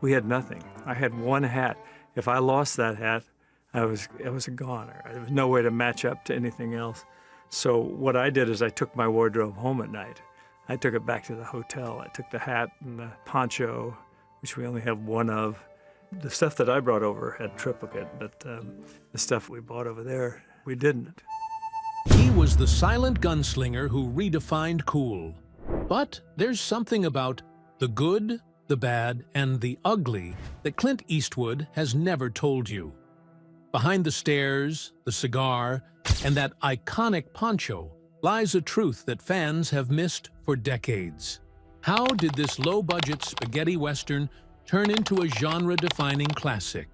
We had nothing. I had one hat. If I lost that hat, it was a goner. There was no way to match up to anything else. So what I did is I took my wardrobe home at night. I took it back to the hotel. I took the hat and the poncho, which we only have one of. The stuff that I brought over had triplicate, but the stuff we bought over there, we didn't. He was the silent gunslinger who redefined cool. But there's something about the good, the bad, and the ugly that Clint Eastwood has never told you. Behind the stairs, the cigar, and that iconic poncho lies a truth that fans have missed for decades. How did this low-budget spaghetti western turn into a genre-defining classic?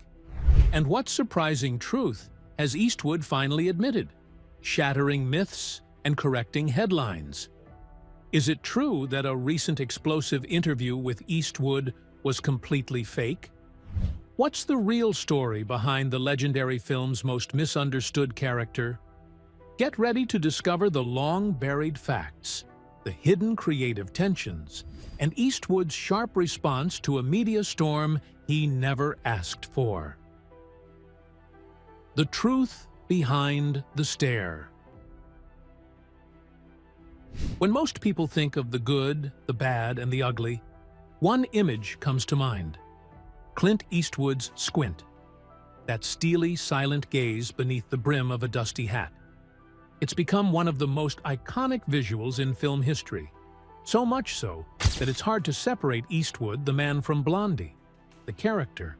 And what surprising truth has Eastwood finally admitted, shattering myths and correcting headlines? Is it true that a recent explosive interview with Eastwood was completely fake? What's the real story behind the legendary film's most misunderstood character? Get ready to discover the long-buried facts, the hidden creative tensions, and Eastwood's sharp response to a media storm he never asked for. The truth behind the stare. When most people think of the good, the bad, and the ugly, one image comes to mind: Clint Eastwood's squint, that steely, silent gaze beneath the brim of a dusty hat. It's become one of the most iconic visuals in film history, so much so that it's hard to separate Eastwood, the man, from Blondie, the character.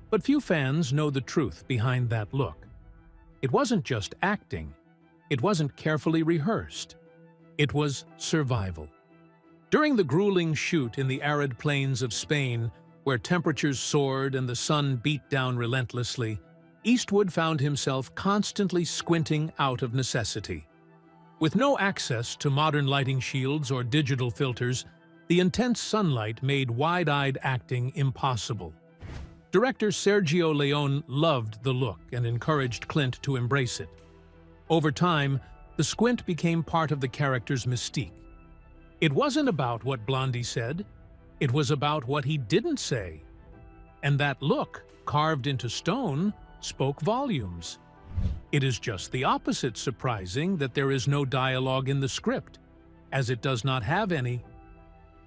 But few fans know the truth behind that look. It wasn't just acting. It wasn't carefully rehearsed. It was survival. During the grueling shoot in the arid plains of Spain, where temperatures soared and the sun beat down relentlessly, Eastwood found himself constantly squinting out of necessity. With no access to modern lighting shields or digital filters, the intense sunlight made wide-eyed acting impossible. Director Sergio Leone loved the look and encouraged Clint to embrace it. Over time, the squint became part of the character's mystique. It wasn't about what Blondie said, it was about what he didn't say. And that look, carved into stone, spoke volumes. It is just the opposite surprising that there is no dialogue in the script, as it does not have any.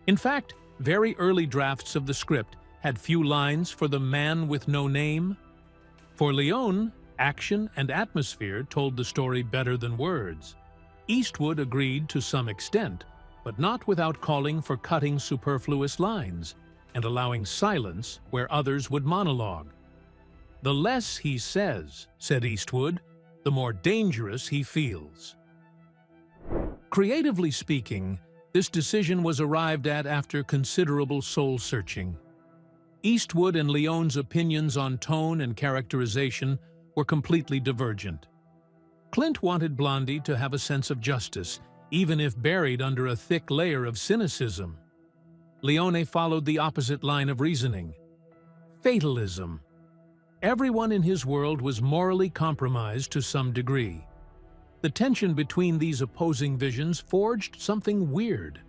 In fact, very early drafts of the script had few lines for the man with no name. For Leone, action and atmosphere told the story better than words. Eastwood agreed to some extent, but not without calling for cutting superfluous lines and allowing silence where others would monologue. "The less he says," said Eastwood, "the more dangerous he feels." Creatively speaking, this decision was arrived at after considerable soul-searching. Eastwood and Leone's opinions on tone and characterization were completely divergent. Clint wanted Blondie to have a sense of justice, even if buried under a thick layer of cynicism. Leone followed the opposite line of reasoning: fatalism. Everyone in his world was morally compromised to some degree. The tension between these opposing visions forged something weird: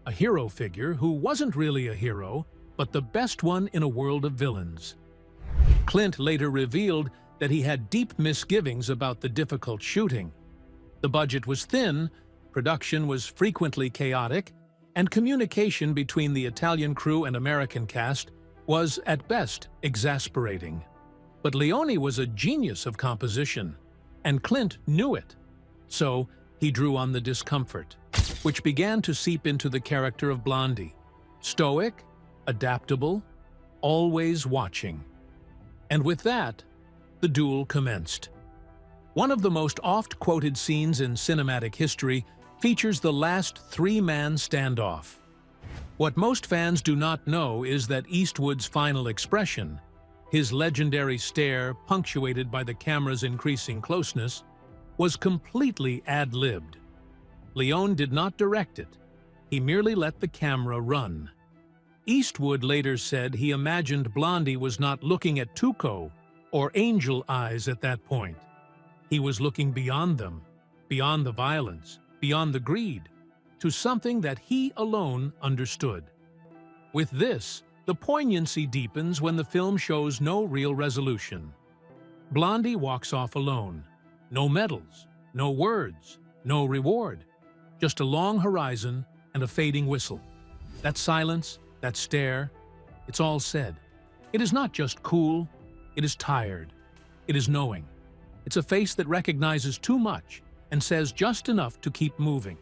a hero figure who wasn't really a hero, but the best one in a world of villains. Clint later revealed that he had deep misgivings about the difficult shooting. The budget was thin, production was frequently chaotic, and communication between the Italian crew and American cast was, at best, exasperating. But Leone was a genius of composition, and Clint knew it. So he drew on the discomfort, which began to seep into the character of Blondie: stoic, adaptable, always watching. And with that, the duel commenced. One of the most oft-quoted scenes in cinematic history features the last three-man standoff. What most fans do not know is that Eastwood's final expression, his legendary stare punctuated by the camera's increasing closeness, was completely ad-libbed. Leone did not direct it. He merely let the camera run. Eastwood later said he imagined Blondie was not looking at Tuco or angel eyes at that point. He was looking beyond them, beyond the violence, beyond the greed, to something that he alone understood. With this, the The poignancy deepens when the film shows no real resolution. Blondie walks off alone. No medals, no words, no reward. Just a long horizon and a fading whistle. That silence, that stare, it's all said. It is not just cool, it is tired. It is knowing. It's a face that recognizes too much and says just enough to keep moving.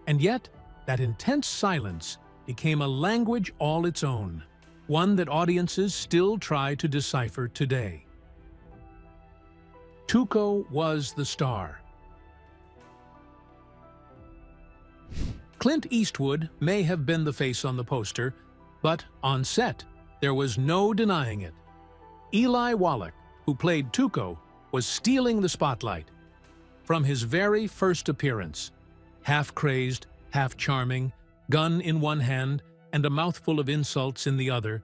And yet, that intense silence became a language all its own, one that audiences still try to decipher today. Tuco was the star. Clint Eastwood may have been the face on the poster, but on set, there was no denying it. Eli Wallach, who played Tuco, was stealing the spotlight. From his very first appearance, half-crazed, half-charming, gun in one hand and a mouthful of insults in the other,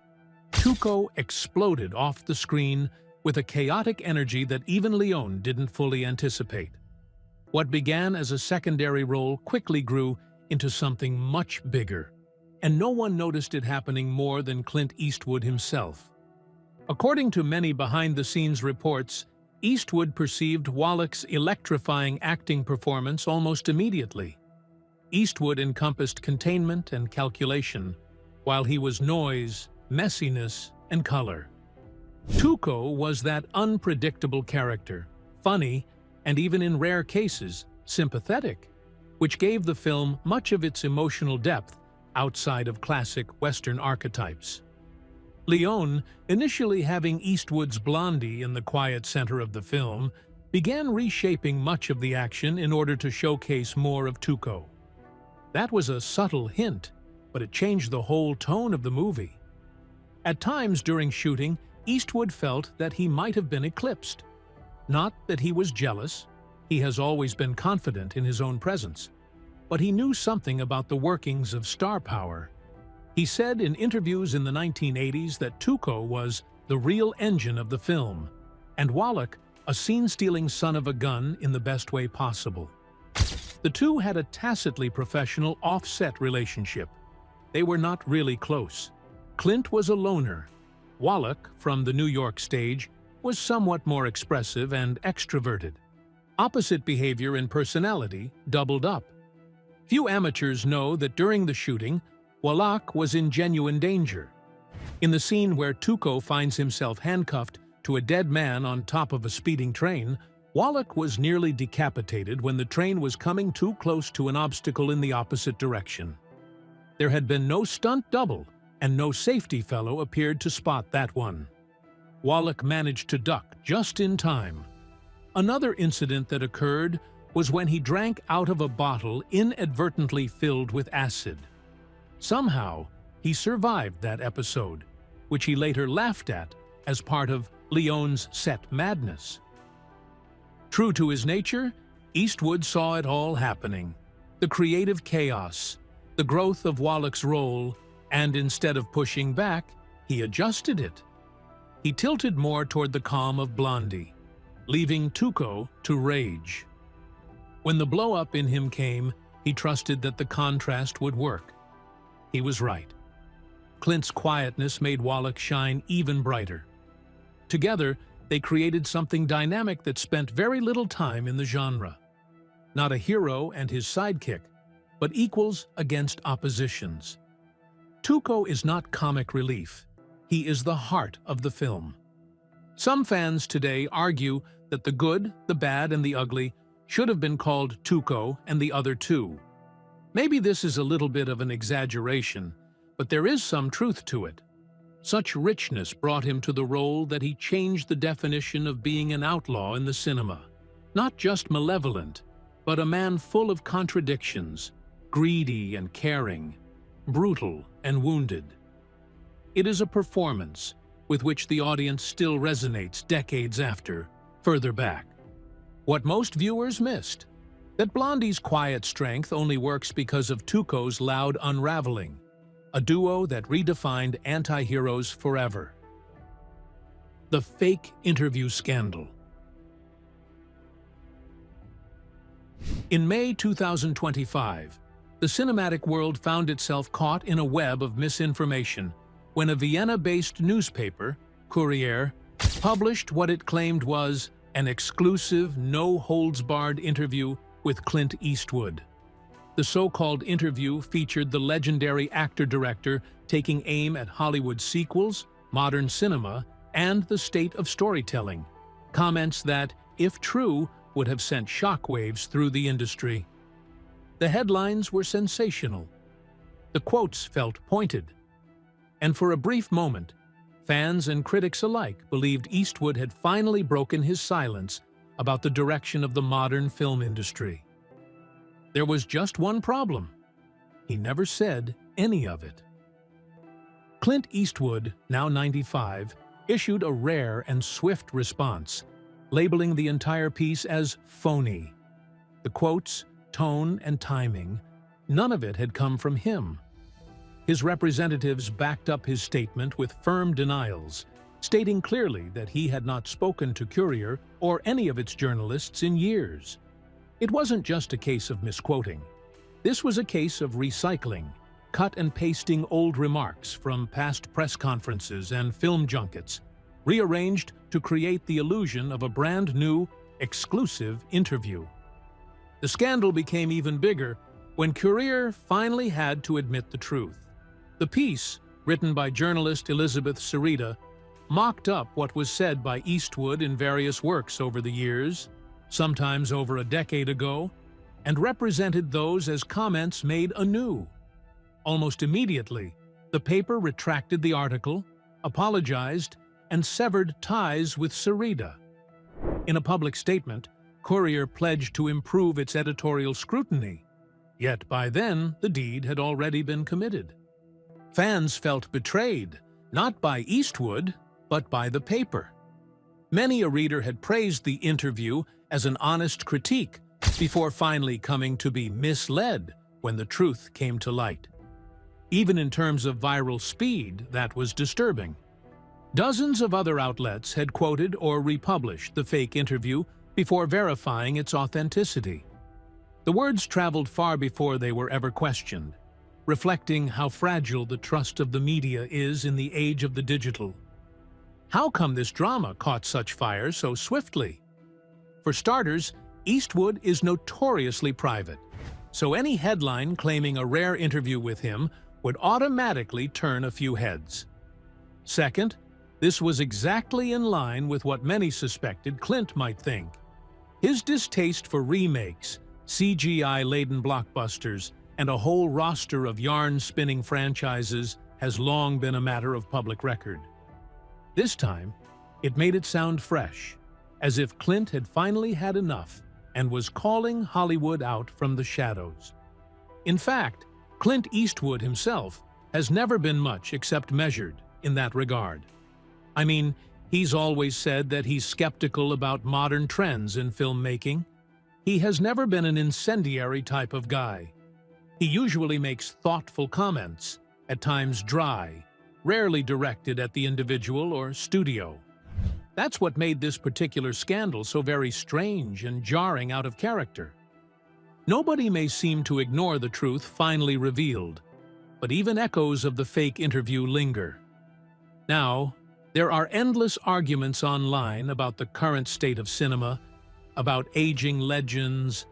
Tuco exploded off the screen with a chaotic energy that even Leone didn't fully anticipate. What began as a secondary role quickly grew into something much bigger, and no one noticed it happening more than Clint Eastwood himself. According to many behind-the-scenes reports, Eastwood perceived Wallach's electrifying acting performance almost immediately. Eastwood encompassed containment and calculation, while he was noise, messiness, and color. Tuco was that unpredictable character, funny, and even in rare cases, sympathetic, which gave the film much of its emotional depth outside of classic Western archetypes. Leone, initially having Eastwood's Blondie in the quiet center of the film, began reshaping much of the action in order to showcase more of Tuco. That was a subtle hint, but it changed the whole tone of the movie. At times during shooting, Eastwood felt that he might have been eclipsed. Not that he was jealous, he has always been confident in his own presence, but he knew something about the workings of star power. He said in interviews in the 1980s that Tuco was the real engine of the film, and Wallach a scene-stealing son of a gun in the best way possible. The two had a tacitly professional off-set relationship. They were not really close. Clint was a loner. Wallach, from the New York stage, was somewhat more expressive and extroverted. Opposite behavior and personality doubled up. Few amateurs know that during the shooting, Wallach was in genuine danger. In the scene where Tuco finds himself handcuffed to a dead man on top of a speeding train, Wallach was nearly decapitated when the train was coming too close to an obstacle in the opposite direction. There had been no stunt double, and no safety fellow appeared to spot that one. Wallach managed to duck just in time. Another incident that occurred was when he drank out of a bottle inadvertently filled with acid. Somehow, he survived that episode, which he later laughed at as part of Leone's set madness. True to his nature, Eastwood saw it all happening. The creative chaos, the growth of Wallach's role, and instead of pushing back, he adjusted it. He tilted more toward the calm of Blondie, leaving Tuco to rage. When the blow-up in him came, he trusted that the contrast would work. He was right. Clint's quietness made Wallach shine even brighter. Together, they created something dynamic that spent very little time in the genre. Not a hero and his sidekick, but equals against oppositions. Tuco is not comic relief. He is the heart of the film. Some fans today argue that the good, the bad, and the ugly should have been called Tuco and the other two. Maybe this is a little bit of an exaggeration, but there is some truth to it. Such richness brought him to the role that he changed the definition of being an outlaw in the cinema. Not just malevolent, but a man full of contradictions, greedy and caring, brutal and wounded. It is a performance with which the audience still resonates decades after, further back. What most viewers missed, that Blondie's quiet strength only works because of Tuco's loud unraveling, a duo that redefined anti-heroes forever. The fake interview scandal. In May 2025, the cinematic world found itself caught in a web of misinformation, when a Vienna-based newspaper, Courier, published what it claimed was an exclusive, no-holds-barred interview with Clint Eastwood. The so-called interview featured the legendary actor-director taking aim at Hollywood sequels, modern cinema, and the state of storytelling, comments that, if true, would have sent shockwaves through the industry. The headlines were sensational. The quotes felt pointed. And for a brief moment, fans and critics alike believed Eastwood had finally broken his silence about the direction of the modern film industry. There was just one problem. He never said any of it. Clint Eastwood, now 95, issued a rare and swift response, labeling the entire piece as phony. The quotes, tone, and timing, none of it had come from him. His representatives backed up his statement with firm denials, stating clearly that he had not spoken to Courier or any of its journalists in years. It wasn't just a case of misquoting. This was a case of recycling, cut and pasting old remarks from past press conferences and film junkets, rearranged to create the illusion of a brand new, exclusive interview. The scandal became even bigger when Courier finally had to admit the truth. The piece, written by journalist Elizabeth Sarita, mocked up what was said by Eastwood in various works over the years, sometimes over a decade ago, and represented those as comments made anew. Almost immediately, the paper retracted the article, apologized, and severed ties with Sarita. In a public statement, Courier pledged to improve its editorial scrutiny, yet by then the deed had already been committed. Fans felt betrayed, not by Eastwood, but by the paper. Many a reader had praised the interview as an honest critique, before finally coming to be misled when the truth came to light. Even in terms of viral speed, that was disturbing. Dozens of other outlets had quoted or republished the fake interview before verifying its authenticity. The words traveled far before they were ever questioned, reflecting how fragile the trust of the media is in the age of the digital. How come this drama caught such fire so swiftly? For starters, Eastwood is notoriously private, so any headline claiming a rare interview with him would automatically turn a few heads. Second, this was exactly in line with what many suspected Clint might think. His distaste for remakes, CGI-laden blockbusters, and a whole roster of yarn-spinning franchises has long been a matter of public record. This time, it made it sound fresh, as if Clint had finally had enough and was calling Hollywood out from the shadows. In fact, Clint Eastwood himself has never been much except measured in that regard. I mean, he's always said that he's skeptical about modern trends in filmmaking. He has never been an incendiary type of guy. He usually makes thoughtful comments, at times dry, rarely directed at the individual or studio. That's what made this particular scandal so very strange and jarring out of character. Nobody may seem to ignore the truth finally revealed, but even echoes of the fake interview linger. Now, there are endless arguments online about the current state of cinema, about aging legends,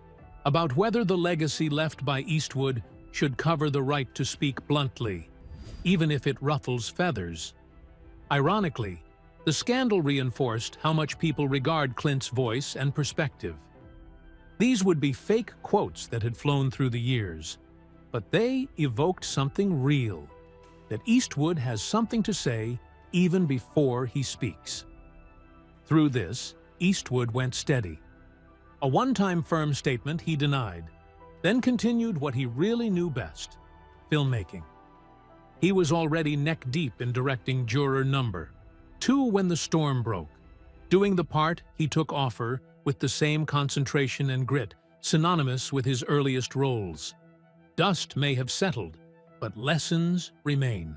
about whether the legacy left by Eastwood should cover the right to speak bluntly, even if it ruffles feathers. Ironically, the scandal reinforced how much people regard Clint's voice and perspective. These would be fake quotes that had flown through the years, but they evoked something real, that Eastwood has something to say even before he speaks. Through this, Eastwood went steady. A one-time firm statement he denied, then continued what he really knew best, filmmaking. He was already neck-deep in directing Juror Number 2 when the storm broke, doing the part he took offer with the same concentration and grit, synonymous with his earliest roles. Dust may have settled, but lessons remain.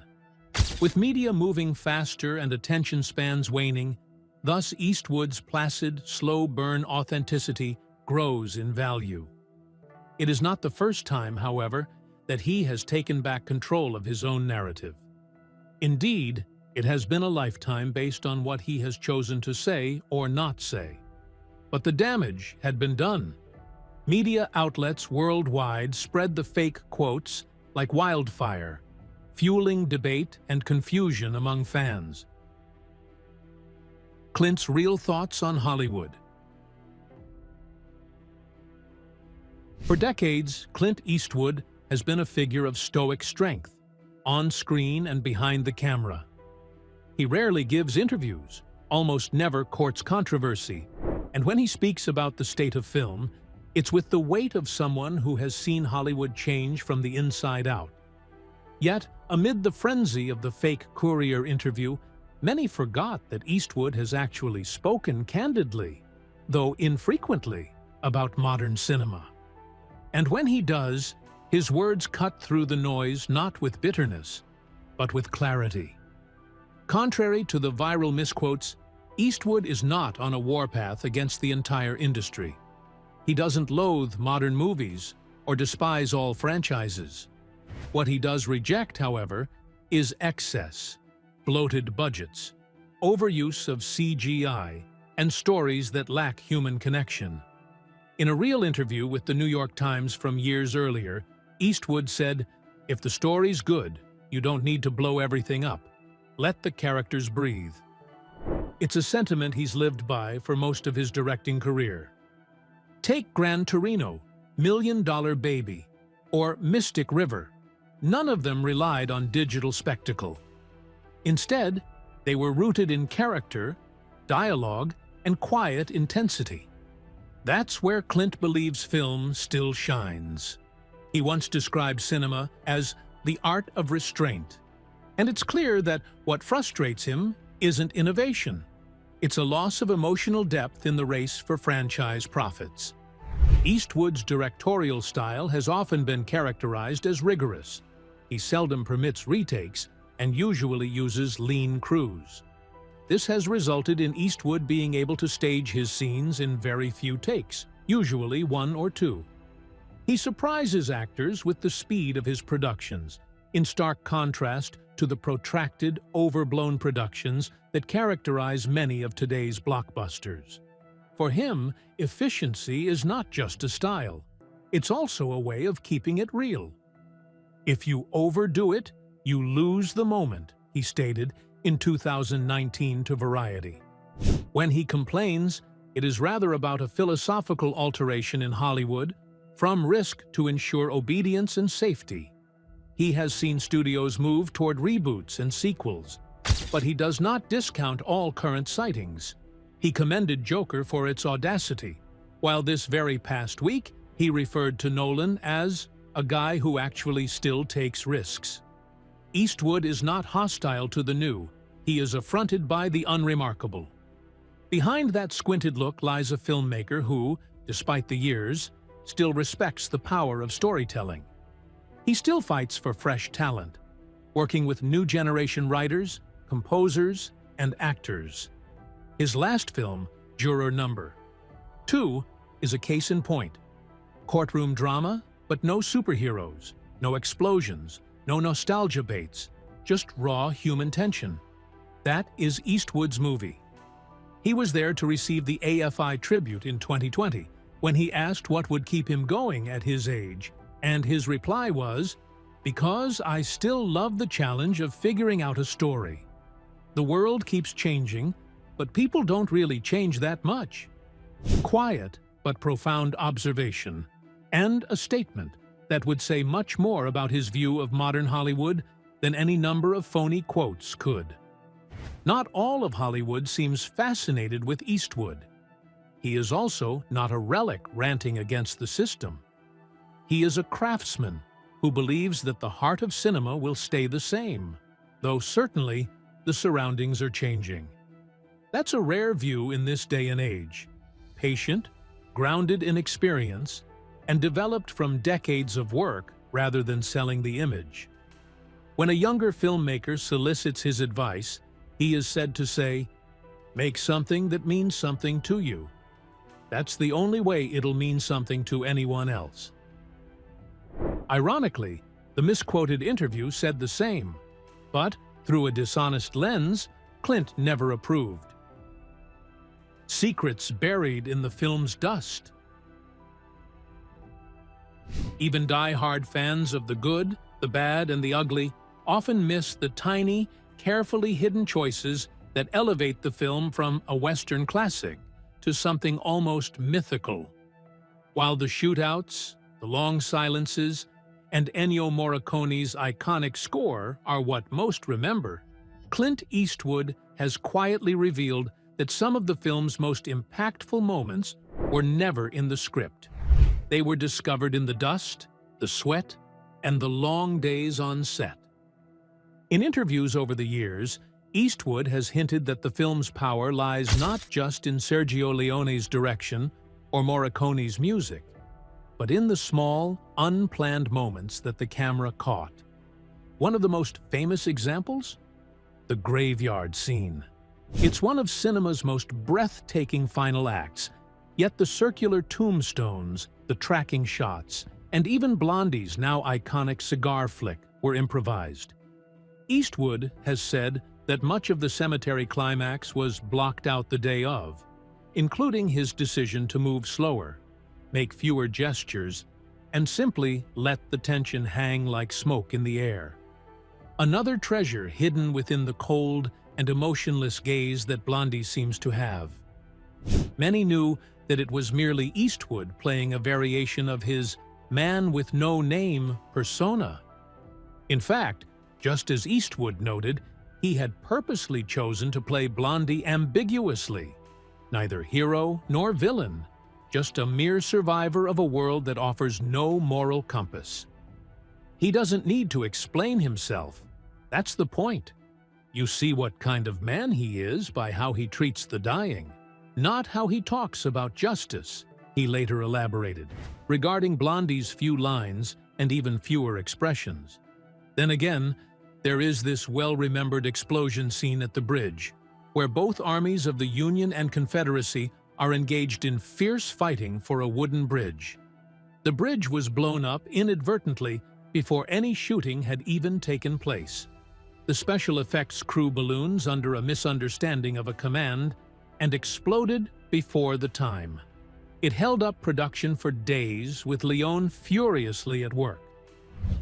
With media moving faster and attention spans waning, thus Eastwood's placid, slow-burn authenticity grows in value. It is not the first time, however, that he has taken back control of his own narrative. Indeed, it has been a lifetime based on what he has chosen to say or not say. But the damage had been done. Media outlets worldwide spread the fake quotes like wildfire, fueling debate and confusion among fans. Clint's real thoughts on Hollywood. For decades, Clint Eastwood has been a figure of stoic strength, on screen and behind the camera. He rarely gives interviews, almost never courts controversy, and when he speaks about the state of film, it's with the weight of someone who has seen Hollywood change from the inside out. Yet, amid the frenzy of the fake Courier interview, many forgot that Eastwood has actually spoken candidly, though infrequently, about modern cinema. And when he does, his words cut through the noise not with bitterness, but with clarity. Contrary to the viral misquotes, Eastwood is not on a warpath against the entire industry. He doesn't loathe modern movies or despise all franchises. What he does reject, however, is excess, bloated budgets, overuse of CGI, and stories that lack human connection. In a real interview with the New York Times from years earlier, Eastwood said, "If the story's good, you don't need to blow everything up. Let the characters breathe." It's a sentiment he's lived by for most of his directing career. Take Gran Torino, Million Dollar Baby, or Mystic River. None of them relied on digital spectacle. Instead, they were rooted in character, dialogue, and quiet intensity. That's where Clint believes film still shines. He once described cinema as the art of restraint. And it's clear that what frustrates him isn't innovation. It's a loss of emotional depth in the race for franchise profits. Eastwood's directorial style has often been characterized as rigorous. He seldom permits retakes and usually uses lean crews. This has resulted in Eastwood being able to stage his scenes in very few takes, usually one or two. He surprises actors with the speed of his productions, in stark contrast to the protracted, overblown productions that characterize many of today's blockbusters. For him, efficiency is not just a style. It's also a way of keeping it real. "If you overdo it, you lose the moment," he stated in 2019 to Variety. When he complains, it is rather about a philosophical alteration in Hollywood, from risk to ensure obedience and safety. He has seen studios move toward reboots and sequels, but he does not discount all current sightings. He commended Joker for its audacity, while this very past week he referred to Nolan as a guy who actually still takes risks. Eastwood is not hostile to the new, he is affronted by the unremarkable. Behind that squinted look lies a filmmaker who, despite the years, still respects the power of storytelling. He still fights for fresh talent, working with new generation writers, composers, and actors. His last film, Juror Number 2, is a case in point. Courtroom drama, but no superheroes, no explosions, no nostalgia baits, just raw human tension. That is Eastwood's movie. He was there to receive the AFI tribute in 2020, when he asked what would keep him going at his age, and his reply was, "Because I still love the challenge of figuring out a story. The world keeps changing, but people don't really change that much." Quiet but profound observation, and a statement that would say much more about his view of modern Hollywood than any number of phony quotes could. Not all of Hollywood seems fascinated with Eastwood. He is also not a relic ranting against the system. He is a craftsman who believes that the heart of cinema will stay the same, though certainly the surroundings are changing. That's a rare view in this day and age. Patient, grounded in experience, and developed from decades of work rather than selling the image. When a younger filmmaker solicits his advice, he is said to say, "Make something that means something to you. That's the only way it'll mean something to anyone else." Ironically, the misquoted interview said the same, but through a dishonest lens Clint never approved. Secrets buried in the film's dust. Even die-hard fans of the good, the bad, and the ugly often miss the tiny, carefully hidden choices that elevate the film from a Western classic to something almost mythical. While the shootouts, the long silences, and Ennio Morricone's iconic score are what most remember, Clint Eastwood has quietly revealed that some of the film's most impactful moments were never in the script. They were discovered in the dust, the sweat, and the long days on set. In interviews over the years, Eastwood has hinted that the film's power lies not just in Sergio Leone's direction or Morricone's music, but in the small, unplanned moments that the camera caught. One of the most famous examples? The graveyard scene. It's one of cinema's most breathtaking final acts, yet the circular tombstones, the tracking shots, and even Blondie's now iconic cigar flick were improvised. Eastwood has said that much of the cemetery climax was blocked out the day of, including his decision to move slower, make fewer gestures, and simply let the tension hang like smoke in the air. Another treasure hidden within the cold and emotionless gaze that Blondie seems to have. Many knew that it was merely Eastwood playing a variation of his man with no name persona. In fact, just as Eastwood noted, he had purposely chosen to play Blondie ambiguously, neither hero nor villain, just a mere survivor of a world that offers no moral compass. He doesn't need to explain himself. That's the point. You see what kind of man he is by how he treats the dying, not how he talks about justice, he later elaborated, regarding Blondie's few lines and even fewer expressions. Then again, there is this well-remembered explosion scene at the bridge, where both armies of the Union and Confederacy are engaged in fierce fighting for a wooden bridge. The bridge was blown up inadvertently before any shooting had even taken place. The special effects crew balloons under a misunderstanding of a command and exploded before the time. It held up production for days, with Leone furiously at work.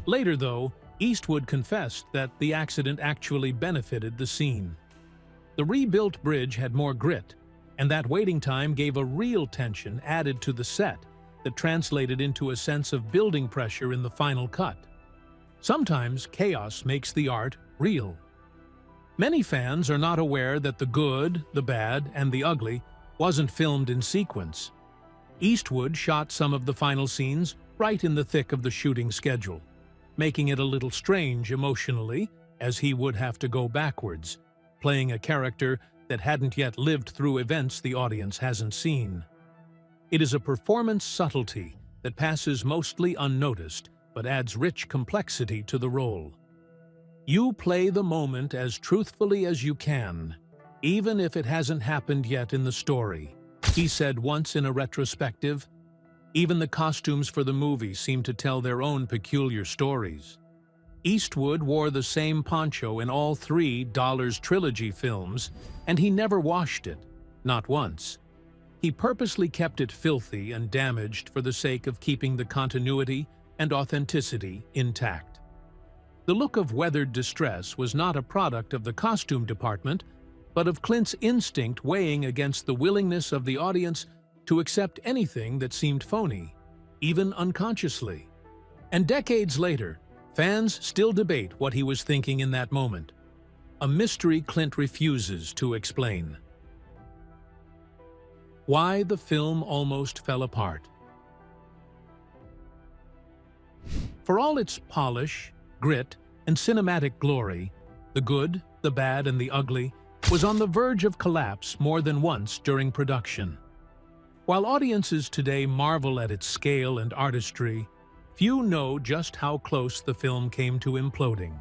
Later, though, Eastwood confessed that the accident actually benefited the scene. The rebuilt bridge had more grit, and that waiting time gave a real tension added to the set that translated into a sense of building pressure in the final cut. Sometimes chaos makes the art real. Many fans are not aware that the good, the bad, and the ugly wasn't filmed in sequence. Eastwood shot some of the final scenes right in the thick of the shooting schedule, making it a little strange emotionally, as he would have to go backwards, playing a character that hadn't yet lived through events the audience hasn't seen. It is a performance subtlety that passes mostly unnoticed, but adds rich complexity to the role. You play the moment as truthfully as you can, even if it hasn't happened yet in the story, he said once in a retrospective. Even the costumes for the movie seem to tell their own peculiar stories. Eastwood wore the same poncho in all 3 Dollars Trilogy films, and he never washed it, not once. He purposely kept it filthy and damaged for the sake of keeping the continuity and authenticity intact. The look of weathered distress was not a product of the costume department, but of Clint's instinct weighing against the willingness of the audience to accept anything that seemed phony, even unconsciously. And decades later, fans still debate what he was thinking in that moment, a mystery Clint refuses to explain. Why the film almost fell apart. For all its polish, grit, and cinematic glory, the good, the bad, and the ugly was on the verge of collapse more than once during production. While audiences today marvel at its scale and artistry, few know just how close the film came to imploding.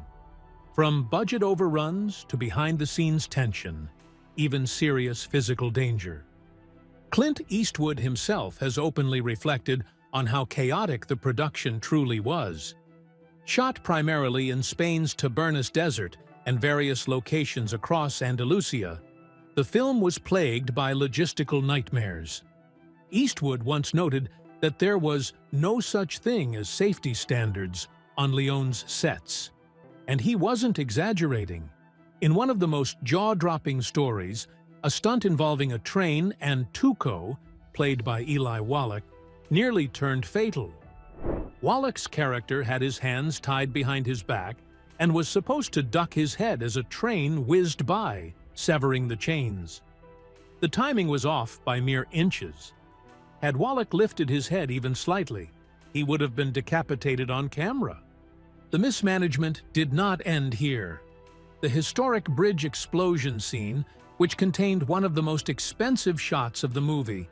From budget overruns to behind-the-scenes tension, even serious physical danger. Clint Eastwood himself has openly reflected on how chaotic the production truly was. Shot primarily in Spain's Tabernas Desert and various locations across Andalusia, the film was plagued by logistical nightmares. Eastwood once noted that there was no such thing as safety standards on Leone's sets. And he wasn't exaggerating. In one of the most jaw-dropping stories, a stunt involving a train and Tuco, played by Eli Wallach, nearly turned fatal. Wallach's character had his hands tied behind his back and was supposed to duck his head as a train whizzed by, severing the chains. The timing was off by mere inches. Had Wallach lifted his head even slightly, he would have been decapitated on camera. The mismanagement did not end here. The historic bridge explosion scene, which contained one of the most expensive shots of the movie,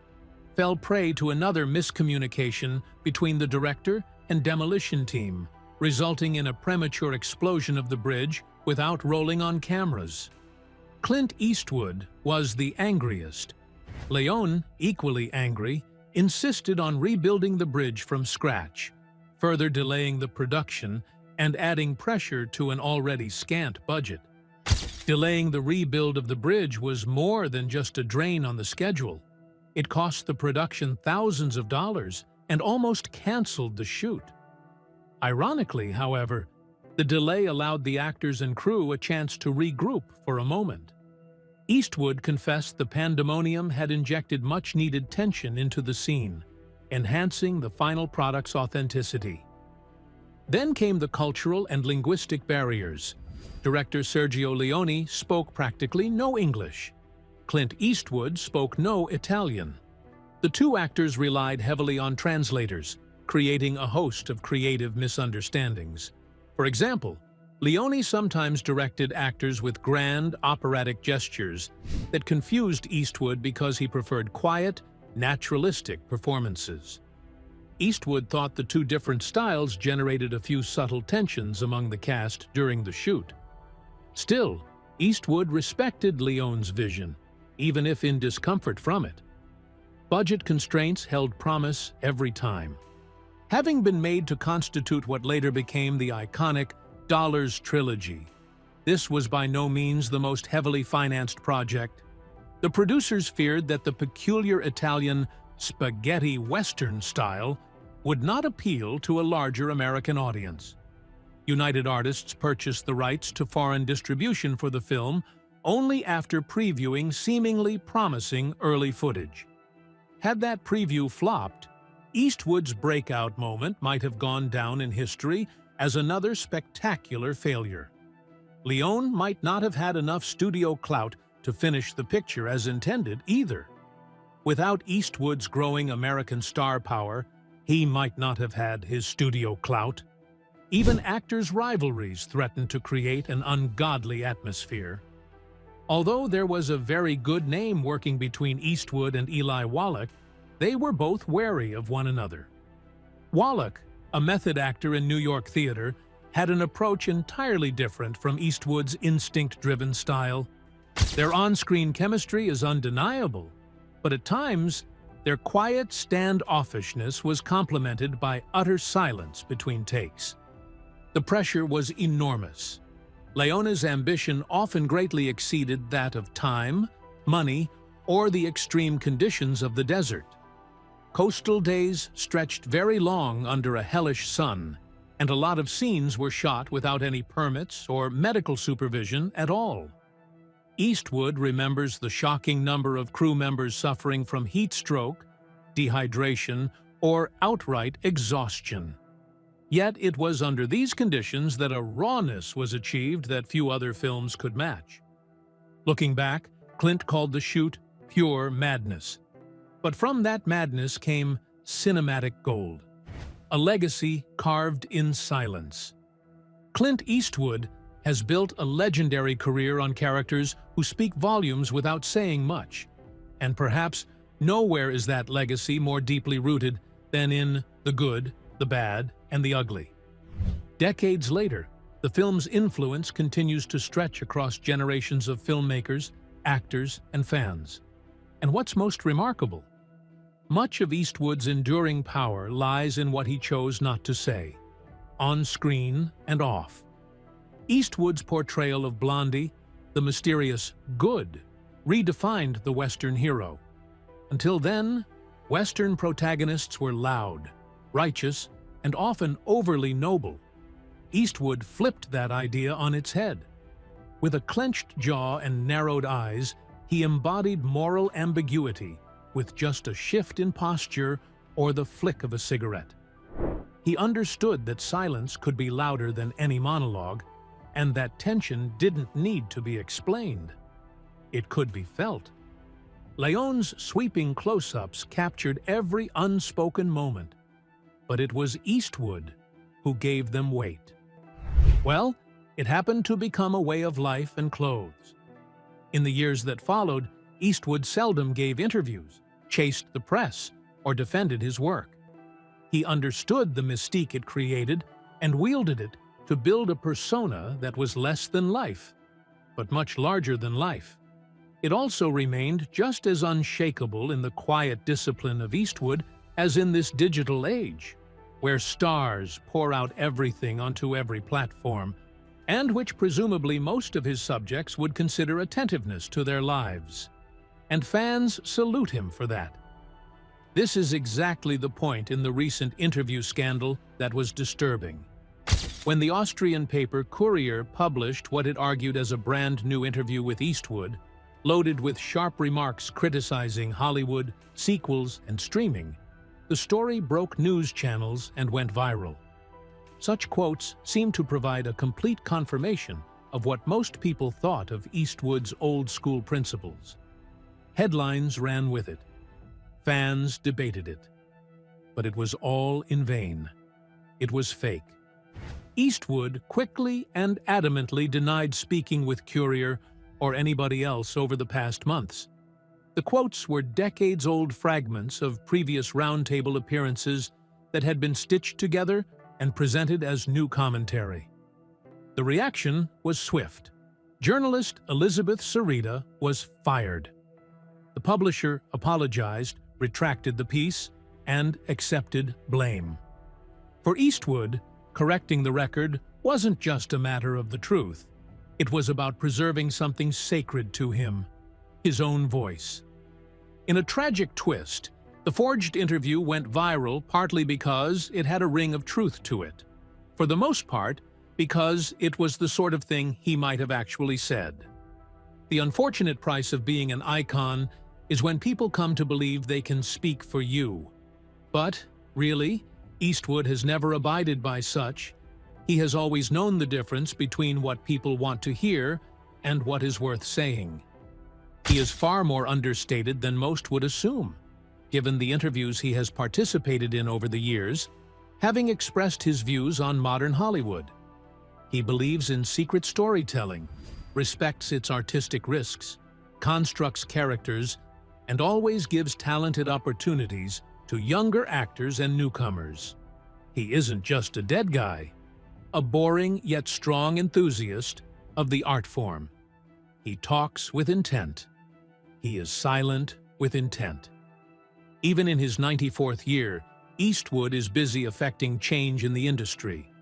fell prey to another miscommunication between the director and demolition team, resulting in a premature explosion of the bridge without rolling on cameras. Clint Eastwood was the angriest. Leone, equally angry, insisted on rebuilding the bridge from scratch, further delaying the production and adding pressure to an already scant budget. Delaying the rebuild of the bridge was more than just a drain on the schedule. It cost the production thousands of dollars and almost canceled the shoot. Ironically, however, the delay allowed the actors and crew a chance to regroup for a moment. Eastwood confessed the pandemonium had injected much-needed tension into the scene, enhancing the final product's authenticity. Then came the cultural and linguistic barriers. Director Sergio Leone spoke practically no English. Clint Eastwood spoke no Italian. The two actors relied heavily on translators, creating a host of creative misunderstandings. For example, Leone sometimes directed actors with grand, operatic gestures that confused Eastwood because he preferred quiet, naturalistic performances. Eastwood thought the two different styles generated a few subtle tensions among the cast during the shoot. Still, Eastwood respected Leone's vision, even if in discomfort from it. Budget constraints held promise every time. Having been made to constitute what later became the iconic Dollars trilogy, this was by no means the most heavily financed project. The producers feared that the peculiar Italian spaghetti western style would not appeal to a larger American audience. United Artists purchased the rights to foreign distribution for the film only after previewing seemingly promising early footage. Had that preview flopped, Eastwood's breakout moment might have gone down in history as another spectacular failure. Leone might not have had enough studio clout to finish the picture as intended either. Without Eastwood's growing American star power, he might not have had his studio clout. Even actors' rivalries threatened to create an ungodly atmosphere. Although there was a very good name working between Eastwood and Eli Wallach, they were both wary of one another. Wallach, a method actor in New York theater, had an approach entirely different from Eastwood's instinct-driven style. Their on-screen chemistry is undeniable, but at times, their quiet standoffishness was complemented by utter silence between takes. The pressure was enormous. Leone's ambition often greatly exceeded that of time, money, or the extreme conditions of the desert. Coastal days stretched very long under a hellish sun, and a lot of scenes were shot without any permits or medical supervision at all. Eastwood remembers the shocking number of crew members suffering from heat stroke, dehydration, or outright exhaustion. Yet it was under these conditions that a rawness was achieved that few other films could match. Looking back, Clint called the shoot pure madness. But from that madness came cinematic gold, a legacy carved in silence. Clint Eastwood has built a legendary career on characters who speak volumes without saying much, and perhaps nowhere is that legacy more deeply rooted than in the good, the bad, and the ugly. Decades later, the film's influence continues to stretch across generations of filmmakers, actors, and fans. And what's most remarkable? Much of Eastwood's enduring power lies in what he chose not to say, on screen and off. Eastwood's portrayal of Blondie, the mysterious good, redefined the Western hero. Until then, Western protagonists were loud, righteous, and often overly noble. Eastwood flipped that idea on its head. With a clenched jaw and narrowed eyes, he embodied moral ambiguity with just a shift in posture or the flick of a cigarette. He understood that silence could be louder than any monologue, and that tension didn't need to be explained. It could be felt. Leone's sweeping close-ups captured every unspoken moment, but it was Eastwood who gave them weight. Well, it happened to become a way of life and clothes. In the years that followed, Eastwood seldom gave interviews, chased the press, or defended his work. He understood the mystique it created and wielded it to build a persona that was less than life, but much larger than life. It also remained just as unshakable in the quiet discipline of Eastwood as in this digital age, where stars pour out everything onto every platform, and which presumably most of his subjects would consider attentiveness to their lives. And fans salute him for that. This is exactly the point in the recent interview scandal that was disturbing. When the Austrian paper Courier published what it argued as a brand new interview with Eastwood, loaded with sharp remarks criticizing Hollywood, sequels, and streaming, the story broke news channels and went viral. Such quotes seem to provide a complete confirmation of what most people thought of Eastwood's old-school principles. Headlines ran with it. Fans debated it. But it was all in vain. It was fake. Eastwood quickly and adamantly denied speaking with Courier or anybody else over the past months. The quotes were decades-old fragments of previous roundtable appearances that had been stitched together and presented as new commentary. The reaction was swift. Journalist Elizabeth Sarita was fired. The publisher apologized, retracted the piece, and accepted blame. For Eastwood, correcting the record wasn't just a matter of the truth. It was about preserving something sacred to him, his own voice. In a tragic twist, the forged interview went viral partly because it had a ring of truth to it. For the most part, because it was the sort of thing he might have actually said. The unfortunate price of being an icon is when people come to believe they can speak for you. But, really, Eastwood has never abided by such. He has always known the difference between what people want to hear and what is worth saying. He is far more understated than most would assume, given the interviews he has participated in over the years, having expressed his views on modern Hollywood. He believes in secret storytelling, respects its artistic risks, constructs characters, and always gives talented opportunities to younger actors and newcomers. He isn't just a dead guy, a boring yet strong enthusiast of the art form. He talks with intent. He is silent with intent. Even in his 94th year, Eastwood is busy affecting change in the industry.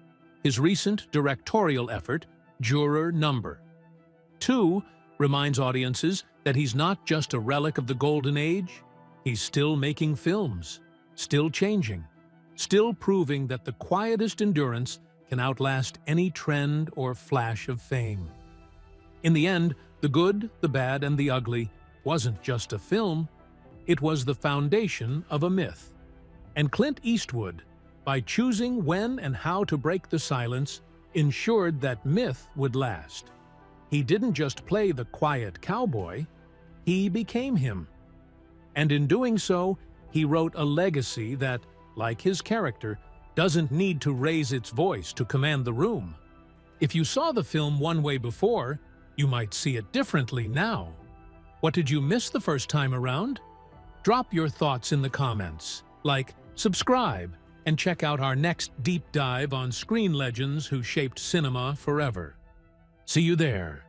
His recent directorial effort, Juror Number 2, reminds audiences that he's not just a relic of the golden age. He's still making films, still changing, still proving that the quietest endurance can outlast any trend or flash of fame. In the end, The Good, the Bad, and the Ugly wasn't just a film, it was the foundation of a myth. And Clint Eastwood, by choosing when and how to break the silence, ensured that myth would last. He didn't just play the quiet cowboy, he became him. And in doing so, he wrote a legacy that, like his character, doesn't need to raise its voice to command the room. If you saw the film one way before, you might see it differently now. What did you miss the first time around? Drop your thoughts in the comments, like, subscribe, and check out our next deep dive on screen legends who shaped cinema forever. See you there.